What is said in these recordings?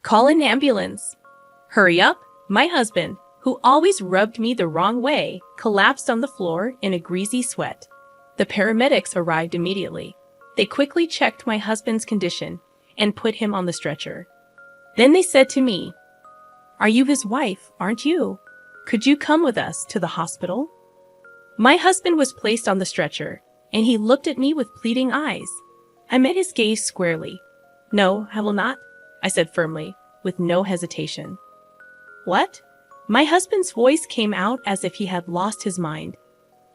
Call an ambulance. Hurry up, my husband, who always rubbed me the wrong way, collapsed on the floor in a greasy sweat. The paramedics arrived immediately. They quickly checked my husband's condition and put him on the stretcher. Then they said to me, "Are you his wife, aren't you? Could you come with us to the hospital?" My husband was placed on the stretcher, and he looked at me with pleading eyes. I met his gaze squarely. "No, I will not," I said firmly, with no hesitation. "What?" My husband's voice came out as if he had lost his mind.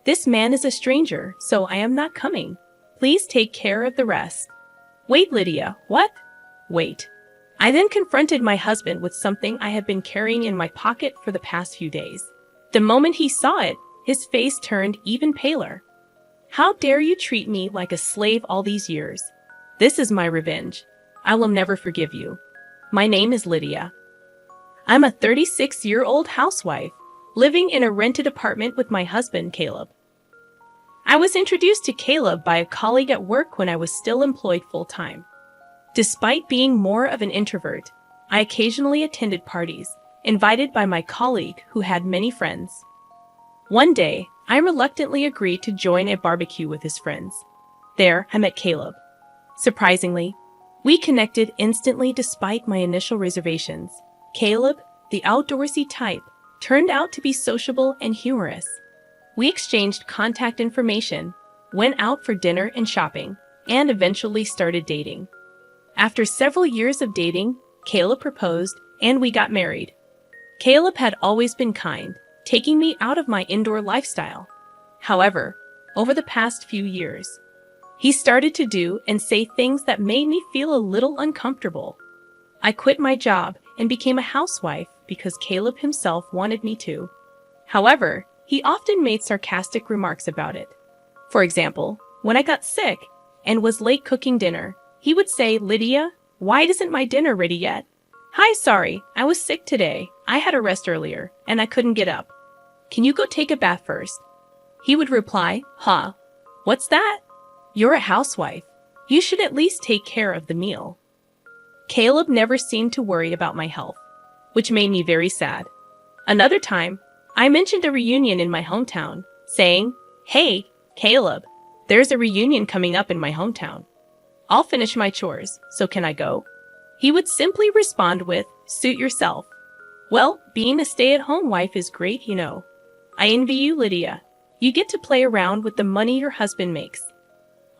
"This man is a stranger, so I am not coming. Please take care of the rest." "Wait, Lydia, what?" "Wait." I then confronted my husband with something I had been carrying in my pocket for the past few days. The moment he saw it, his face turned even paler. "How dare you treat me like a slave all these years? This is my revenge. I will never forgive you. My name is Lydia. I'm a 36-year-old housewife, living in a rented apartment with my husband, Caleb. I was introduced to Caleb by a colleague at work when I was still employed full-time. Despite being more of an introvert, I occasionally attended parties, invited by my colleague who had many friends. One day, I reluctantly agreed to join a barbecue with his friends. There, I met Caleb. Surprisingly, we connected instantly despite my initial reservations. Caleb, the outdoorsy type, turned out to be sociable and humorous. We exchanged contact information, went out for dinner and shopping, and eventually started dating. After several years of dating, Caleb proposed, and we got married. Caleb had always been kind, taking me out of my indoor lifestyle. However, over the past few years, he started to do and say things that made me feel a little uncomfortable. I quit my job and became a housewife because Caleb himself wanted me to. However, he often made sarcastic remarks about it. For example, when I got sick and was late cooking dinner, he would say, "Lydia, why isn't my dinner ready yet?" "Hi, sorry, I was sick today. I had a rest earlier, and I couldn't get up. Can you go take a bath first?" He would reply, "Huh? What's that? You're a housewife. You should at least take care of the meal." Caleb never seemed to worry about my health, which made me very sad. Another time, I mentioned a reunion in my hometown, saying, "Hey, Caleb, there's a reunion coming up in my hometown. I'll finish my chores, so can I go?" He would simply respond with, "Suit yourself. Well, being a stay-at-home wife is great, you know. I envy you, Lydia. You get to play around with the money your husband makes."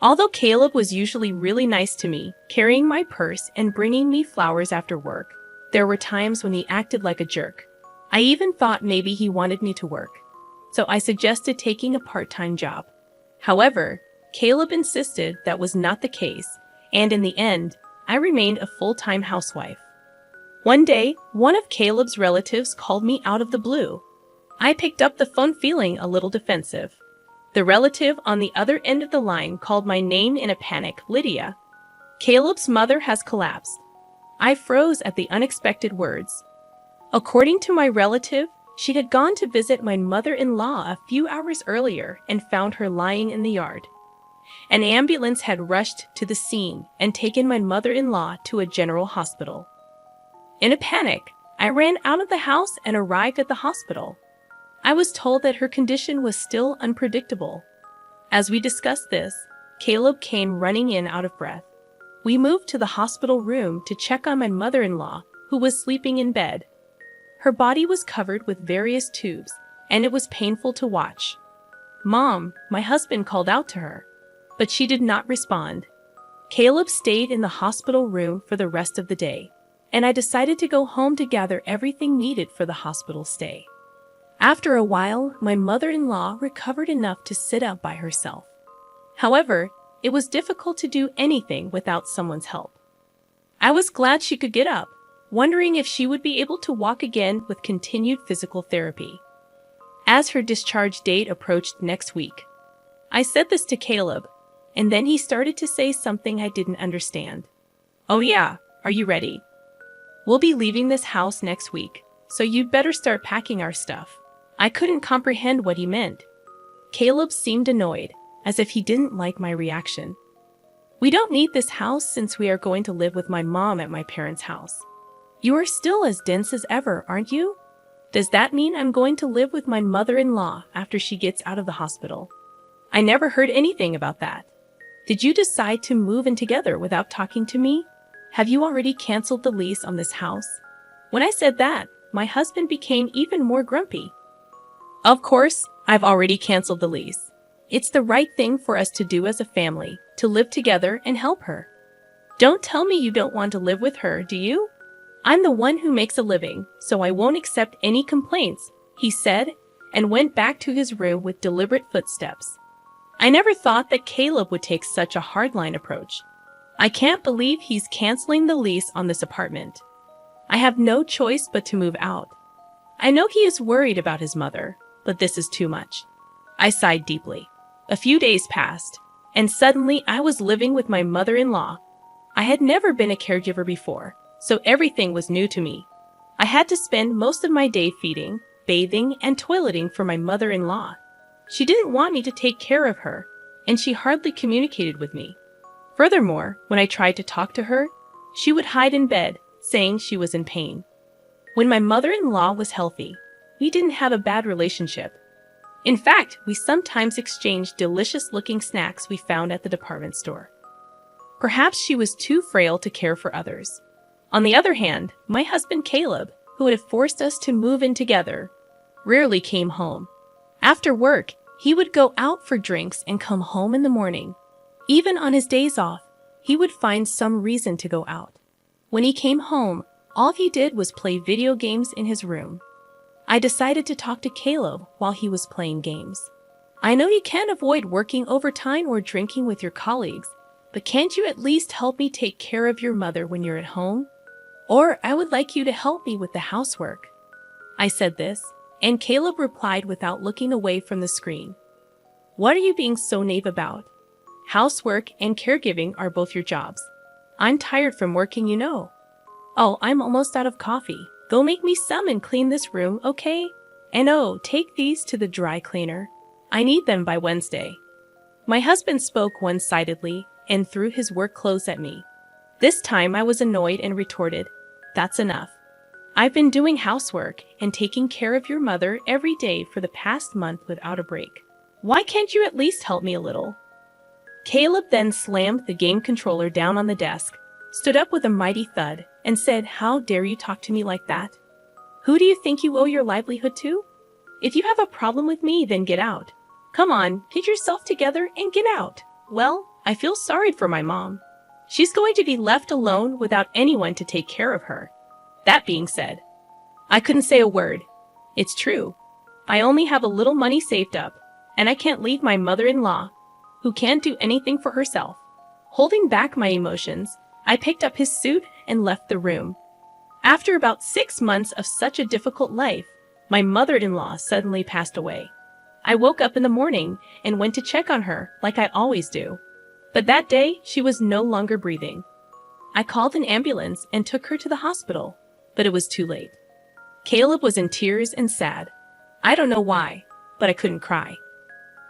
Although Caleb was usually really nice to me, carrying my purse and bringing me flowers after work, there were times when he acted like a jerk. I even thought maybe he wanted me to work, so I suggested taking a part-time job. However, Caleb insisted that was not the case, and in the end, I remained a full-time housewife. One day, one of Caleb's relatives called me out of the blue. I picked up the phone feeling a little defensive. The relative on the other end of the line called my name in a panic, "Lydia. Caleb's mother has collapsed." I froze at the unexpected words. According to my relative, she had gone to visit my mother-in-law a few hours earlier and found her lying in the yard. An ambulance had rushed to the scene and taken my mother-in-law to a general hospital. In a panic, I ran out of the house and arrived at the hospital. I was told that her condition was still unpredictable. As we discussed this, Caleb came running in out of breath. We moved to the hospital room to check on my mother-in-law, who was sleeping in bed. Her body was covered with various tubes, and it was painful to watch. "Mom," my husband called out to her, but she did not respond. Caleb stayed in the hospital room for the rest of the day, and I decided to go home to gather everything needed for the hospital stay. After a while, my mother-in-law recovered enough to sit up by herself. However, it was difficult to do anything without someone's help. I was glad she could get up, wondering if she would be able to walk again with continued physical therapy. As her discharge date approached next week, I said this to Caleb, and then he started to say something I didn't understand. "Oh yeah, are you ready? We'll be leaving this house next week, so you'd better start packing our stuff." I couldn't comprehend what he meant. Caleb seemed annoyed, as if he didn't like my reaction. "We don't need this house since we are going to live with my mom at my parents' house. You are still as dense as ever, aren't you? Does that mean I'm going to live with my mother-in-law after she gets out of the hospital? I never heard anything about that. Did you decide to move in together without talking to me? Have you already canceled the lease on this house? When I said that, my husband became even more grumpy. Of course, I've already canceled the lease. It's the right thing for us to do as a family, to live together and help her. Don't tell me you don't want to live with her, do you? I'm the one who makes a living, so I won't accept any complaints, he said, and went back to his room with deliberate footsteps. I never thought that Caleb would take such a hardline approach. I can't believe he's canceling the lease on this apartment. I have no choice but to move out. I know he is worried about his mother, but this is too much. I sighed deeply. A few days passed, and suddenly I was living with my mother-in-law. I had never been a caregiver before, so everything was new to me. I had to spend most of my day feeding, bathing, and toileting for my mother-in-law. She didn't want me to take care of her, and she hardly communicated with me. Furthermore, when I tried to talk to her, she would hide in bed, saying she was in pain. When my mother-in-law was healthy, we didn't have a bad relationship. In fact, we sometimes exchanged delicious-looking snacks we found at the department store. Perhaps she was too frail to care for others. On the other hand, my husband Caleb, who had forced us to move in together, rarely came home. After work, he would go out for drinks and come home in the morning. Even on his days off, he would find some reason to go out. When he came home, all he did was play video games in his room. I decided to talk to Caleb while he was playing games. I know you can't avoid working overtime or drinking with your colleagues, but can't you at least help me take care of your mother when you're at home? Or I would like you to help me with the housework. I said this, and Caleb replied without looking away from the screen. What are you being so naive about? Housework and caregiving are both your jobs. I'm tired from working, you know. Oh, I'm almost out of coffee. Go make me some and clean this room, okay? And oh, take these to the dry cleaner. I need them by Wednesday. My husband spoke one-sidedly and threw his work clothes at me. This time I was annoyed and retorted, "That's enough. I've been doing housework and taking care of your mother every day for the past month without a break. Why can't you at least help me a little?" Caleb then slammed the game controller down on the desk, stood up with a mighty thud, and said, "How dare you talk to me like that? Who do you think you owe your livelihood to? If you have a problem with me, then get out. Come on, get yourself together and get out." Well, I feel sorry for my mom. She's going to be left alone without anyone to take care of her. That being said, I couldn't say a word. It's true. I only have a little money saved up, and I can't leave my mother-in-law, who can't do anything for herself. Holding back my emotions, I picked up his suit and left the room. After about 6 months of such a difficult life, my mother-in-law suddenly passed away. I woke up in the morning and went to check on her like I always do. But that day, she was no longer breathing. I called an ambulance and took her to the hospital, but it was too late. Caleb was in tears and sad. I don't know why, but I couldn't cry.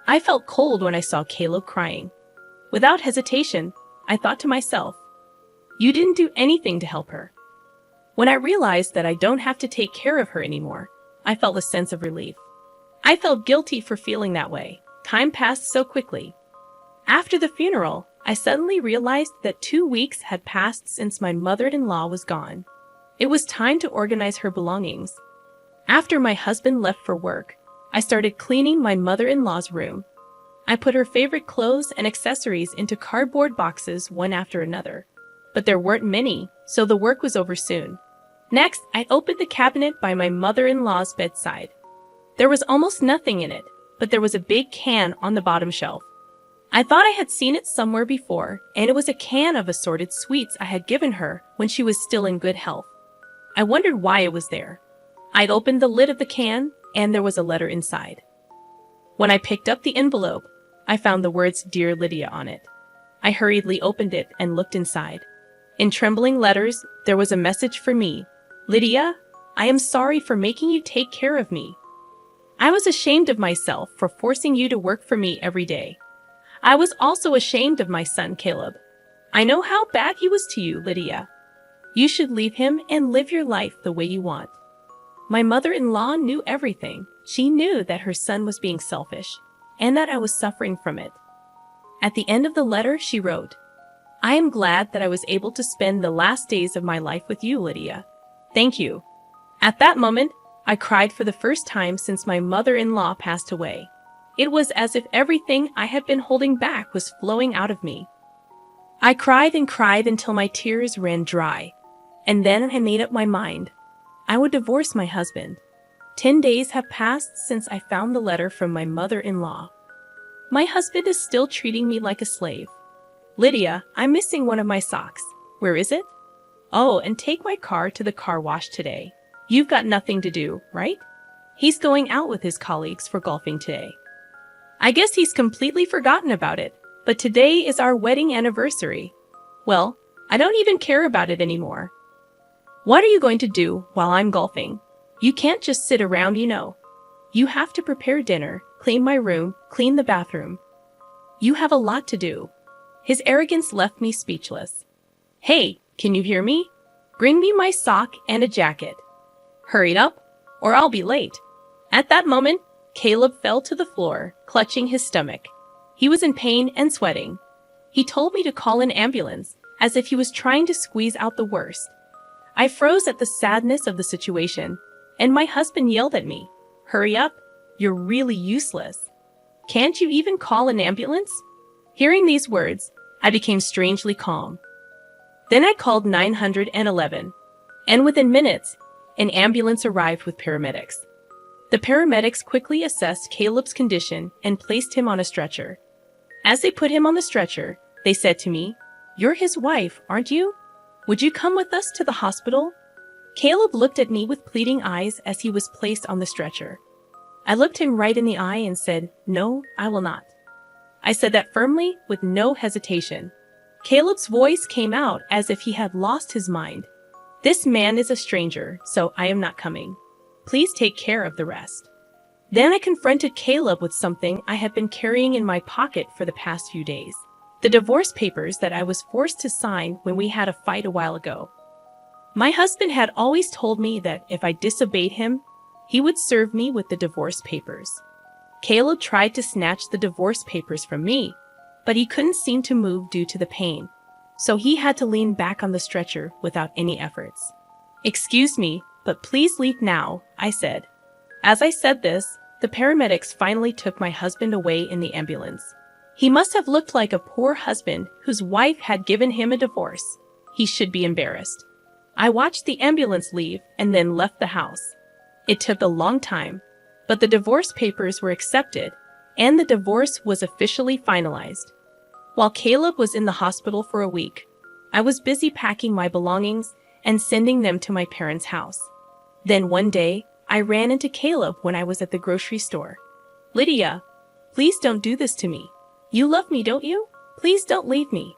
I felt cold when I saw Caleb crying. Without hesitation, I thought to myself, you didn't do anything to help her. When I realized that I don't have to take care of her anymore, I felt a sense of relief. I felt guilty for feeling that way. Time passed so quickly. After the funeral, I suddenly realized that 2 weeks had passed since my mother-in-law was gone. It was time to organize her belongings. After my husband left for work, I started cleaning my mother-in-law's room. I put her favorite clothes and accessories into cardboard boxes one after another. But there weren't many, so the work was over soon. Next, I opened the cabinet by my mother-in-law's bedside. There was almost nothing in it, but there was a big can on the bottom shelf. I thought I had seen it somewhere before, and it was a can of assorted sweets I had given her when she was still in good health. I wondered why it was there. I'd opened the lid of the can, and there was a letter inside. When I picked up the envelope, I found the words "Dear Lydia" on it. I hurriedly opened it and looked inside. In trembling letters, there was a message for me. "Lydia, I am sorry for making you take care of me. I was ashamed of myself for forcing you to work for me every day. I was also ashamed of my son, Caleb. I know how bad he was to you, Lydia. You should leave him and live your life the way you want. My mother-in-law knew everything. She knew that her son was being selfish, and that I was suffering from it. At the end of the letter, she wrote, "I am glad that I was able to spend the last days of my life with you, Lydia. Thank you." At that moment, I cried for the first time since my mother-in-law passed away. It was as if everything I had been holding back was flowing out of me. I cried and cried until my tears ran dry, and then I made up my mind. I would divorce my husband. 10 days have passed since I found the letter from my mother-in-law. My husband is still treating me like a slave. "Lydia, I'm missing one of my socks. Where is it?" "Oh, and take my car to the car wash today. You've got nothing to do, right?" He's going out with his colleagues for golfing today. I guess he's completely forgotten about it, but today is our wedding anniversary. Well, I don't even care about it anymore. What are you going to do while I'm golfing? You can't just sit around, you know. You have to prepare dinner, clean my room, clean the bathroom. You have a lot to do. His arrogance left me speechless. "Hey, can you hear me? Bring me my sock and a jacket. Hurry up, or I'll be late." At that moment, Caleb fell to the floor, clutching his stomach. He was in pain and sweating. He told me to call an ambulance, as if he was trying to squeeze out the worst. I froze at the sadness of the situation, and my husband yelled at me, "Hurry up, you're really useless. Can't you even call an ambulance?" Hearing these words, I became strangely calm. Then I called 911, and within minutes, an ambulance arrived with paramedics. The paramedics quickly assessed Caleb's condition and placed him on a stretcher. As they put him on the stretcher, they said to me, "You're his wife, aren't you? Would you come with us to the hospital?" Caleb looked at me with pleading eyes as he was placed on the stretcher. I looked him right in the eye and said, "No, I will not." I said that firmly, with no hesitation. Caleb's voice came out as if he had lost his mind. "This man is a stranger, so I am not coming. Please take care of the rest." Then I confronted Caleb with something I had been carrying in my pocket for the past few days. The divorce papers that I was forced to sign when we had a fight a while ago. My husband had always told me that if I disobeyed him, he would serve me with the divorce papers. Caleb tried to snatch the divorce papers from me, but he couldn't seem to move due to the pain, so he had to lean back on the stretcher without any efforts. "Excuse me, but please leave now," I said. As I said this, the paramedics finally took my husband away in the ambulance. He must have looked like a poor husband whose wife had given him a divorce. He should be embarrassed. I watched the ambulance leave and then left the house. It took a long time, but the divorce papers were accepted, and the divorce was officially finalized. While Caleb was in the hospital for a week, I was busy packing my belongings and sending them to my parents' house. Then one day, I ran into Caleb when I was at the grocery store. "Lydia, please don't do this to me. You love me, don't you? Please don't leave me.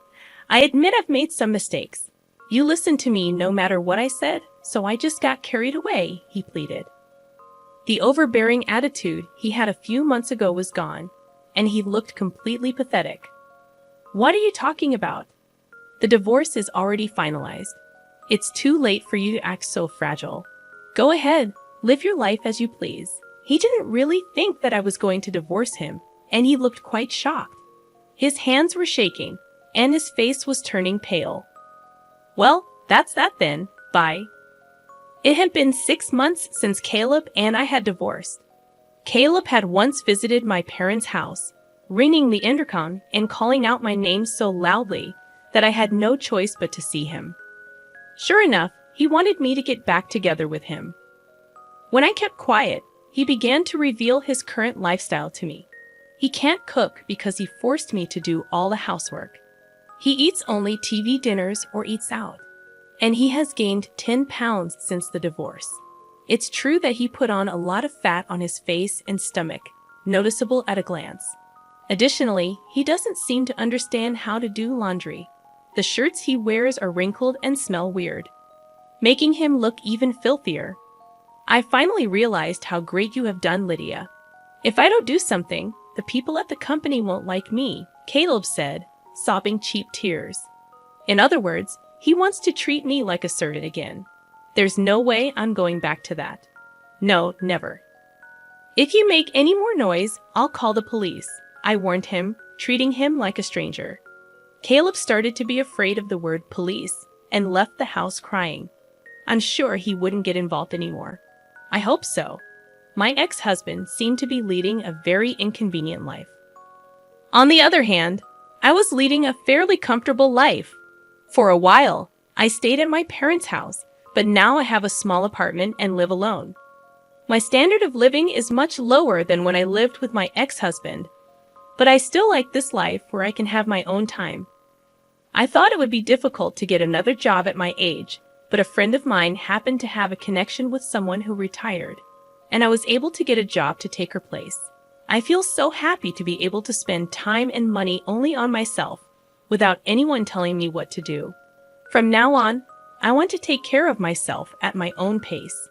I admit I've made some mistakes. You listened to me no matter what I said, so I just got carried away," he pleaded. The overbearing attitude he had a few months ago was gone, and he looked completely pathetic. "What are you talking about? The divorce is already finalized. It's too late for you to act so fragile. Go ahead, live your life as you please." He didn't really think that I was going to divorce him, and he looked quite shocked. His hands were shaking, and his face was turning pale. "Well, that's that then, bye." It had been 6 months since Caleb and I had divorced. Caleb had once visited my parents' house, ringing the intercom and calling out my name so loudly that I had no choice but to see him. Sure enough, he wanted me to get back together with him. When I kept quiet, he began to reveal his current lifestyle to me. He can't cook because he forced me to do all the housework. He eats only TV dinners or eats out. And he has gained 10 pounds since the divorce. It's true that he put on a lot of fat on his face and stomach, noticeable at a glance. Additionally, he doesn't seem to understand how to do laundry. The shirts he wears are wrinkled and smell weird, making him look even filthier. I finally realized how great you have done, Lydia. If I don't do something, the people at the company won't like me, Caleb said, sobbing cheap tears. In other words, He wants to treat me like a servant again. There's no way I'm going back to that. No, never. If you make any more noise, I'll call the police, I warned him, treating him like a stranger. Caleb started to be afraid of the word police and left the house crying. I'm sure he wouldn't get involved anymore. I hope so. My ex-husband seemed to be leading a very inconvenient life. On the other hand, I was leading a fairly comfortable life. For a while, I stayed at my parents' house, but now I have a small apartment and live alone. My standard of living is much lower than when I lived with my ex-husband, but I still like this life where I can have my own time. I thought it would be difficult to get another job at my age, but a friend of mine happened to have a connection with someone who retired, and I was able to get a job to take her place. I feel so happy to be able to spend time and money only on myself, without anyone telling me what to do. From now on, I want to take care of myself at my own pace.